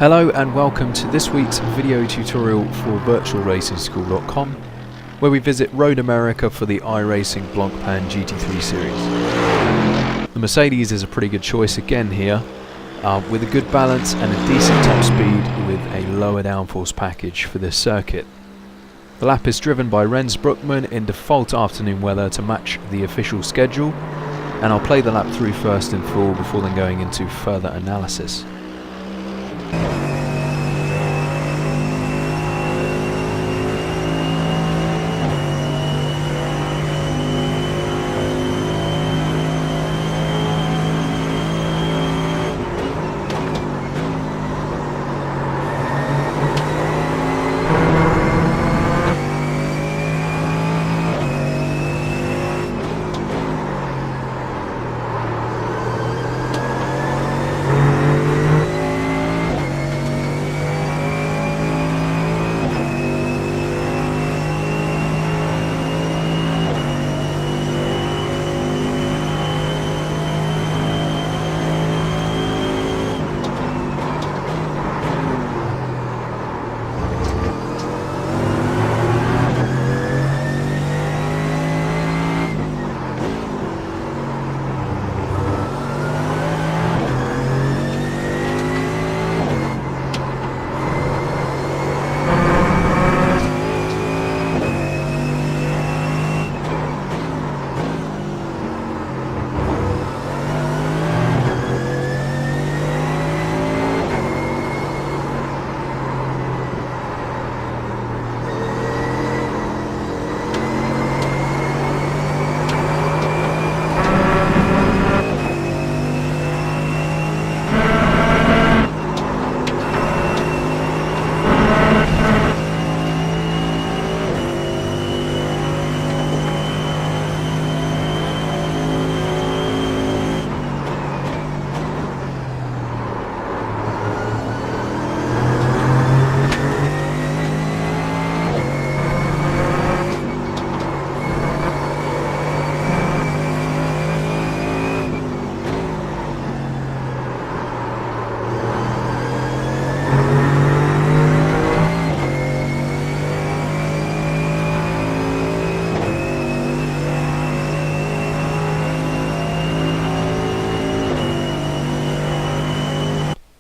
Hello and welcome to this week's video tutorial for virtualracingschool.com, where we visit Road America for the iRacing Blancpain GT3 series. The Mercedes is a pretty good choice again here, with a good balance and a decent top speed with a lower downforce package for this circuit. The lap is driven by Rens Broekman in default afternoon weather to match the official schedule, and I'll play the lap through first in full before then going into further analysis.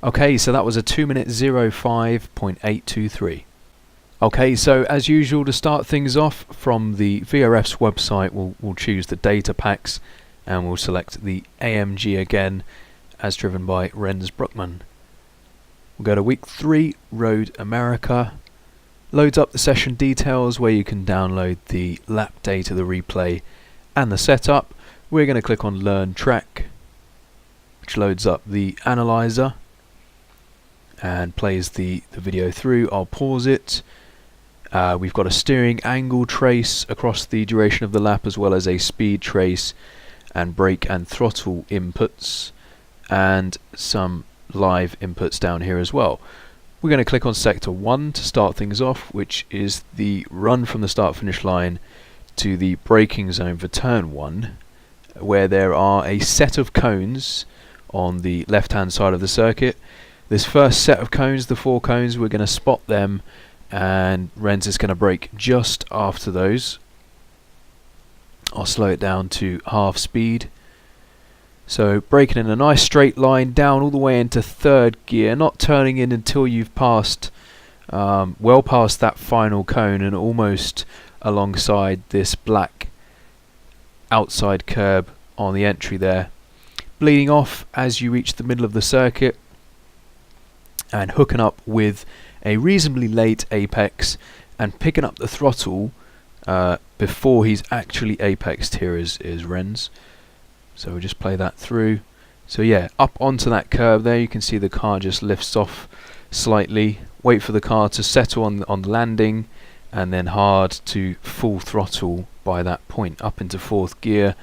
Okay, so that was a 2-minute 05.823. Okay, so as usual, to start things off, from the VRF's website we'll choose the data packs and we'll select the AMG again as driven by Rens Broekman. We'll go to week 3, Road America. Loads up the session details where you can download the lap data, the replay and the setup. We're going to click on Learn Track, which loads up the analyzer and plays the video through. I'll pause it. We've got a steering angle trace across the duration of the lap, as well as a speed trace and brake and throttle inputs, and some live inputs down here as well. We're going to click on sector 1 to start things off, which is the run from the start finish line to the braking zone for turn 1, where there are a set of cones on the left hand side of the circuit. This first set of cones, the 4 cones, we're going to spot them, and Rens is going to brake just after those. I'll slow it down to half speed. So braking in a nice straight line down all the way into 3rd gear, not turning in until you've passed, well past that final cone and almost alongside this black outside curb on the entry there. Bleeding off as you reach the middle of the circuit, and hooking up with a reasonably late apex and picking up the throttle before he's actually apexed here is Rens. So we'll just play that through. So yeah, up onto that curb there, you can see the car just lifts off slightly. Wait for the car to settle on the landing, and then hard to full throttle by that point up into 4th gear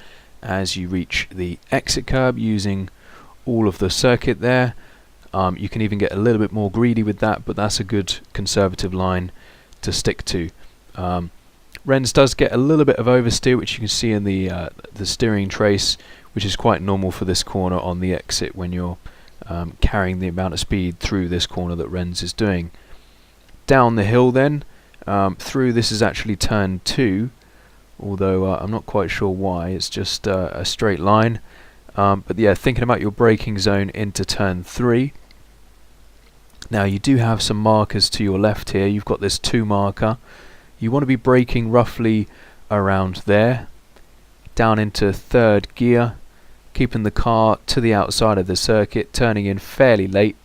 as you reach the exit curb using all of the circuit there. You can even get a little bit more greedy with that, but that's a good conservative line to stick to. Rens does get a little bit of oversteer, which you can see in the steering trace, which is quite normal for this corner on the exit when you're carrying the amount of speed through this corner that Rens is doing. Down the hill then, through this is actually turn 2, although I'm not quite sure why, it's just a straight line. But yeah, thinking about your braking zone into turn 3. Now you do have some markers to your left here. You've got this 2 marker. You want to be braking roughly around there, down into 3rd gear, keeping the car to the outside of the circuit, turning in fairly late,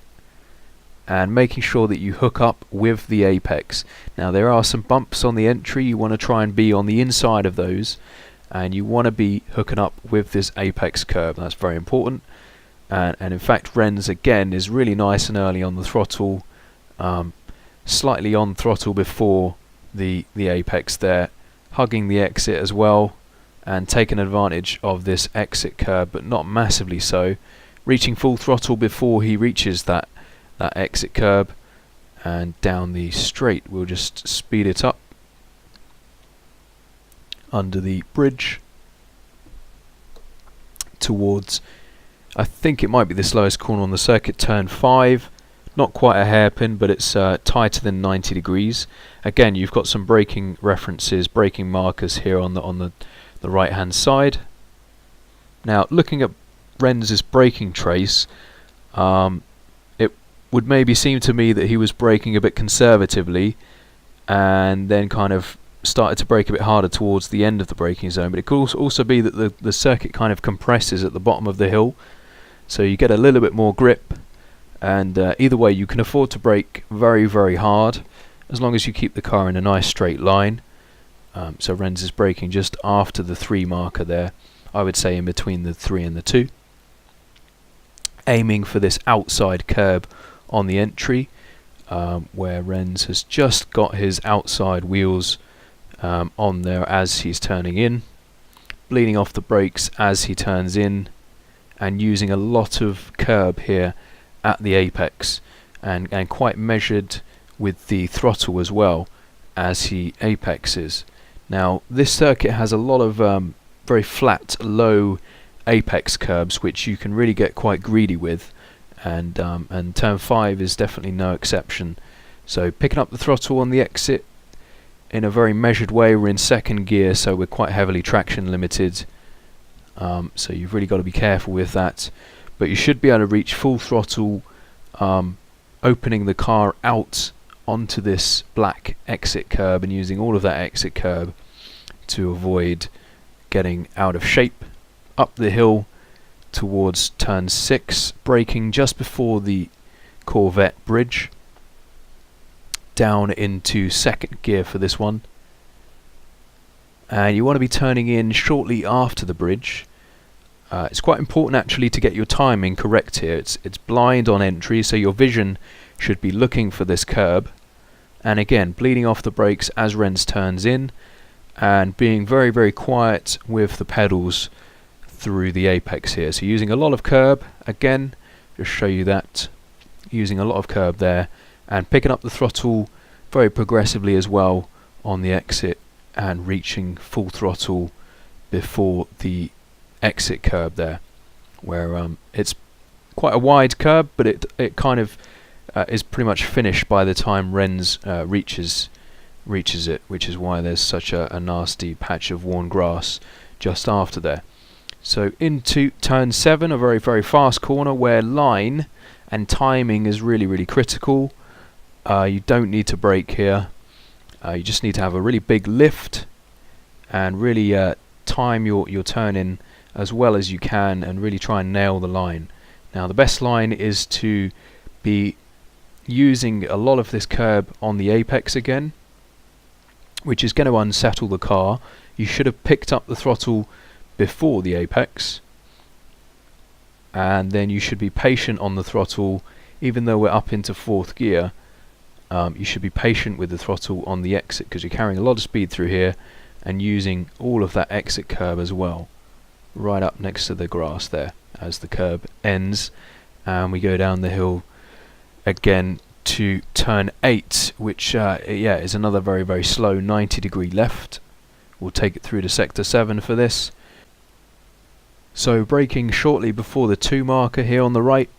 and making sure that you hook up with the apex. Now there are some bumps on the entry. You want to try and be on the inside of those, and you want to be hooking up with this apex curb. That's very important. And in fact, Rens again is really nice and early on the throttle, slightly on throttle before the apex there, hugging the exit as well, and taking advantage of this exit curb, but not massively so, reaching full throttle before he reaches that exit curb, and down the straight. We'll just speed it up under the bridge towards, I think it might be the slowest corner on the circuit, turn 5. Not quite a hairpin, but it's tighter than 90 degrees. Again, you've got some braking references, braking markers here on the right hand side. Now looking at Rens's braking trace, it would maybe seem to me that he was braking a bit conservatively and then kind of started to brake a bit harder towards the end of the braking zone, but it could also be that the circuit kind of compresses at the bottom of the hill, so you get a little bit more grip, and either way you can afford to brake very, very hard as long as you keep the car in a nice straight line. So Rens is braking just after the 3 marker there, I would say in between the 3 and the 2, aiming for this outside curb on the entry, where Rens has just got his outside wheels on there as he's turning in, bleeding off the brakes as he turns in, and using a lot of curb here at the apex, and quite measured with the throttle as well as he apexes. Now this circuit has a lot of very flat, low apex curbs, which you can really get quite greedy with, and turn 5 is definitely no exception. So picking up the throttle on the exit in a very measured way. We're in 2nd gear, so we're quite heavily traction limited, so you've really got to be careful with that, but you should be able to reach full throttle, opening the car out onto this black exit curb and using all of that exit curb to avoid getting out of shape, up the hill towards turn 6, braking just before the Corvette bridge, down into 2nd gear for this one, and you want to be turning in shortly after the bridge. It's quite important actually to get your timing correct here. It's blind on entry, so your vision should be looking for this curb, and again bleeding off the brakes as Rens turns in, and being very, very quiet with the pedals through the apex here. So using a lot of curb, again, just show you that, using a lot of curb there, and picking up the throttle very progressively as well on the exit, and reaching full throttle before the exit curb there, where it's quite a wide curb, but it kind of is pretty much finished by the time Rens reaches it, which is why there's such a nasty patch of worn grass just after there. So into turn 7, a very, very fast corner where line and timing is really, really critical. You don't need to brake here. You just need to have a really big lift and really time your turn in as well as you can, and really try and nail the line. Now the best line is to be using a lot of this curb on the apex again, which is going to unsettle the car. You should have picked up the throttle before the apex, and then you should be patient on the throttle. Even though we're up into 4th gear, you should be patient with the throttle on the exit, because you're carrying a lot of speed through here and using all of that exit curb as well, right up next to the grass there as the curb ends, and we go down the hill again to turn 8, which is another very, very slow 90-degree left. We'll take it through to sector 7 for this. So braking shortly before the 2 marker here on the right,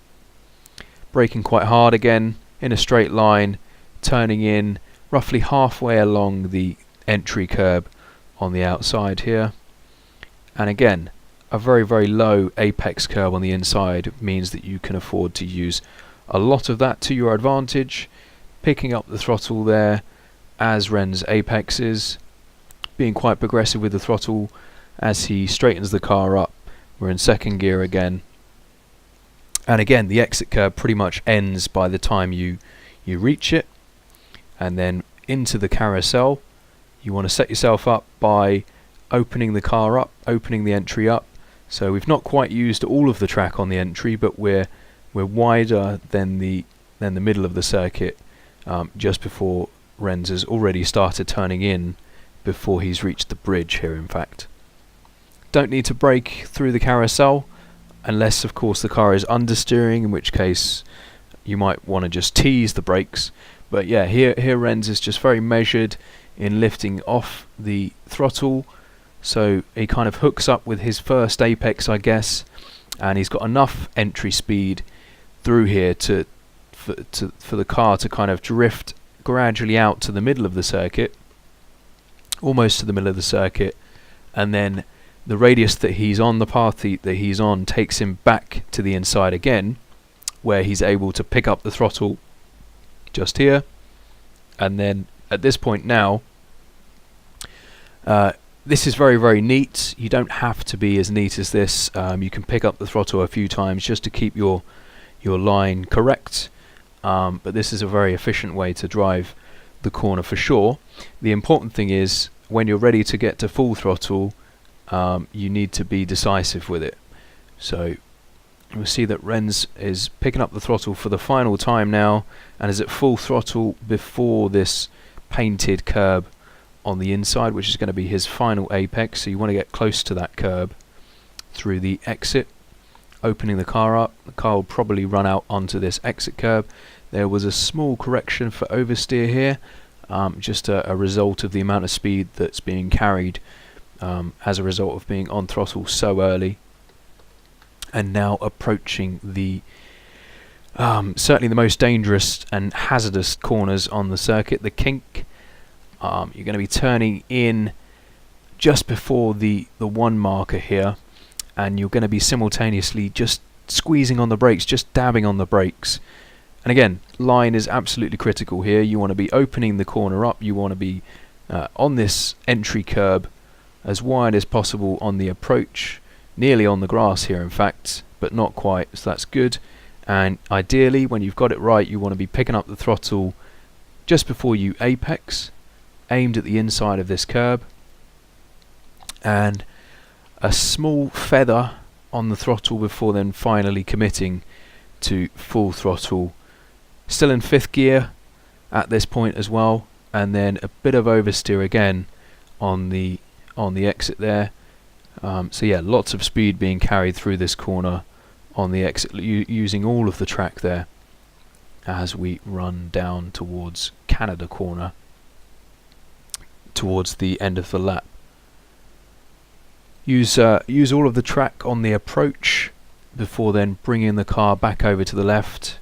braking quite hard again in a straight line, turning in roughly halfway along the entry curb on the outside here. And again, a very low apex curb on the inside means that you can afford to use a lot of that to your advantage, picking up the throttle there as Rens apexes, being quite progressive with the throttle as he straightens the car up. We're in second gear again, and again the exit curb pretty much ends by the time you reach it, and then into the carousel. You want to set yourself up by opening the car up, opening the entry up. So we've not quite used all of the track on the entry, but we're wider than the middle of the circuit, just before Rens has already started turning in before he's reached the bridge here. In fact, don't need to brake through the carousel unless of course the car is understeering, in which case you might want to just tease the brakes. But yeah, here Rens is just very measured in lifting off the throttle, so he kind of hooks up with his first apex, I guess, and he's got enough entry speed through here for the car to kind of drift gradually out to the middle of the circuit, almost to the middle of the circuit, and then the radius that he's on, the path that he's on, takes him back to the inside again, where he's able to pick up the throttle just here. And then at this point now, this is very neat. You don't have to be as neat as this. You can pick up the throttle a few times just to keep your line correct, but this is a very efficient way to drive the corner for sure. The important thing is when you're ready to get to full throttle, you need to be decisive with it. So we'll see that Rens is picking up the throttle for the final time now and is at full throttle before this painted curb on the inside, which is going to be his final apex. So you want to get close to that curb through the exit, opening the car up. The car will probably run out onto this exit curb. There was a small correction for oversteer here, just a result of the amount of speed that's being carried as a result of being on throttle so early, and now approaching the certainly the most dangerous and hazardous corners on the circuit, the Kink. You're going to be turning in just before the 1 marker here, and you're going to be simultaneously just squeezing on the brakes, just dabbing on the brakes. And again, line is absolutely critical here. You want to be opening the corner up, you want to be on this entry curb as wide as possible on the approach, nearly on the grass here in fact, but not quite, so that's good. And ideally, when you've got it right, you want to be picking up the throttle just before you apex, aimed at the inside of this curb, and a small feather on the throttle before then finally committing to full throttle. Still in 5th gear at this point as well, and then a bit of oversteer again on the exit there. So yeah, lots of speed being carried through this corner on the exit, using all of the track there as we run down towards Canada corner, towards the end of the lap. Use all of the track on the approach before then bringing the car back over to the left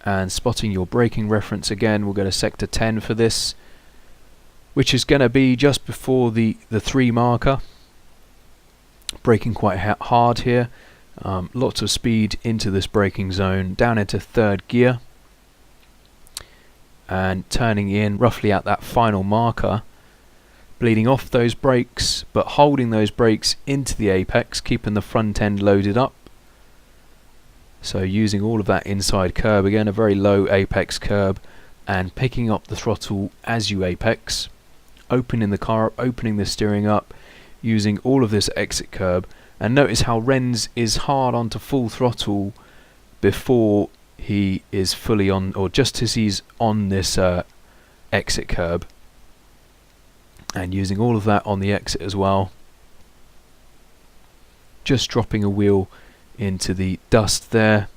and spotting your braking reference again. We'll go to sector 10 for this, which is going to be just before the 3 marker. Braking quite hard here, lots of speed into this braking zone, down into 3rd gear, and turning in roughly at that final marker, bleeding off those brakes but holding those brakes into the apex, keeping the front end loaded up. So using all of that inside curb, again a very low apex curb, and picking up the throttle as you apex, opening the car up, opening the steering up, using all of this exit curb. And notice how Rens is hard onto full throttle before he is fully on, or just as he's on this exit curb, and using all of that on the exit as well. Just dropping a wheel into the dust there,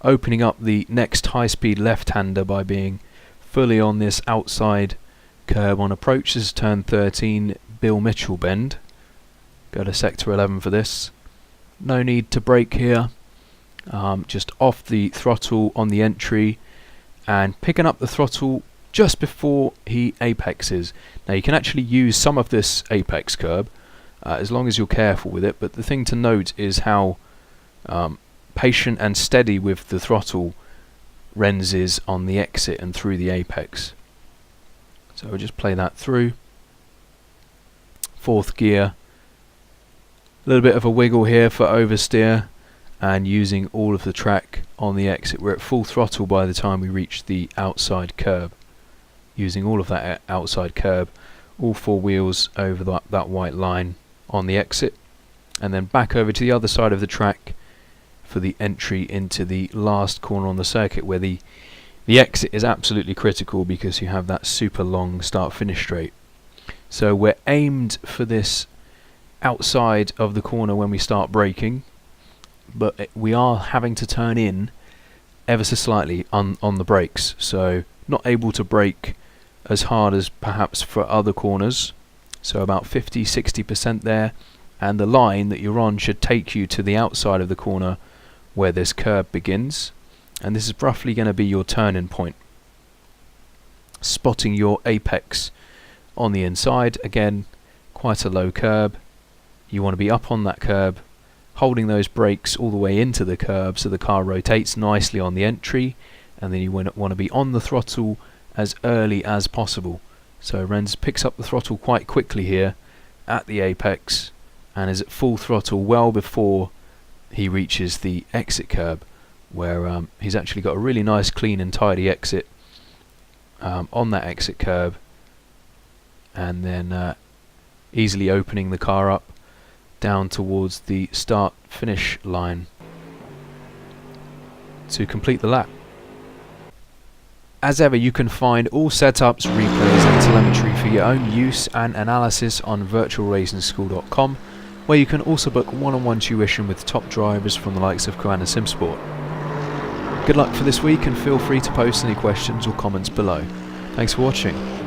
opening up the next high-speed left-hander by being fully on this outside curb on approach. This is turn 13, Bill Mitchell bend. Go to sector 11 for this. No need to brake here. just off the throttle on the entry and picking up the throttle just before he apexes. Now you can actually use some of this apex curb as long as you're careful with it, but the thing to note is how patient and steady with the throttle Rens is on the exit and through the apex. So we'll just play that through. Fourth gear, a little bit of a wiggle here for oversteer, and using all of the track on the exit. We're at full throttle by the time we reach the outside curb. Using all of that outside curb, all four wheels over that white line on the exit, and then back over to the other side of the track for the entry into the last corner on the circuit, where the exit is absolutely critical because you have that super long start-finish straight. So we're aimed for this outside of the corner when we start braking, but we are having to turn in ever so slightly on the brakes, so not able to brake as hard as perhaps for other corners, so about 50-60% there, and the line that you're on should take you to the outside of the corner where this curb begins, and this is roughly going to be your turning point. Spotting your apex on the inside, again quite a low curb, you want to be up on that curb, holding those brakes all the way into the curb so the car rotates nicely on the entry, and then you want to be on the throttle as early as possible. So Rens picks up the throttle quite quickly here at the apex and is at full throttle well before he reaches the exit curb, where he's actually got a really nice clean and tidy exit on that exit curb, and then easily opening the car up down towards the start finish line to complete the lap. As ever, you can find all setups, replays and telemetry for your own use and analysis on virtualracingschool.com, where you can also book one-on-one tuition with top drivers from the likes of Koana Simsport. Good luck for this week, and feel free to post any questions or comments below. Thanks for watching.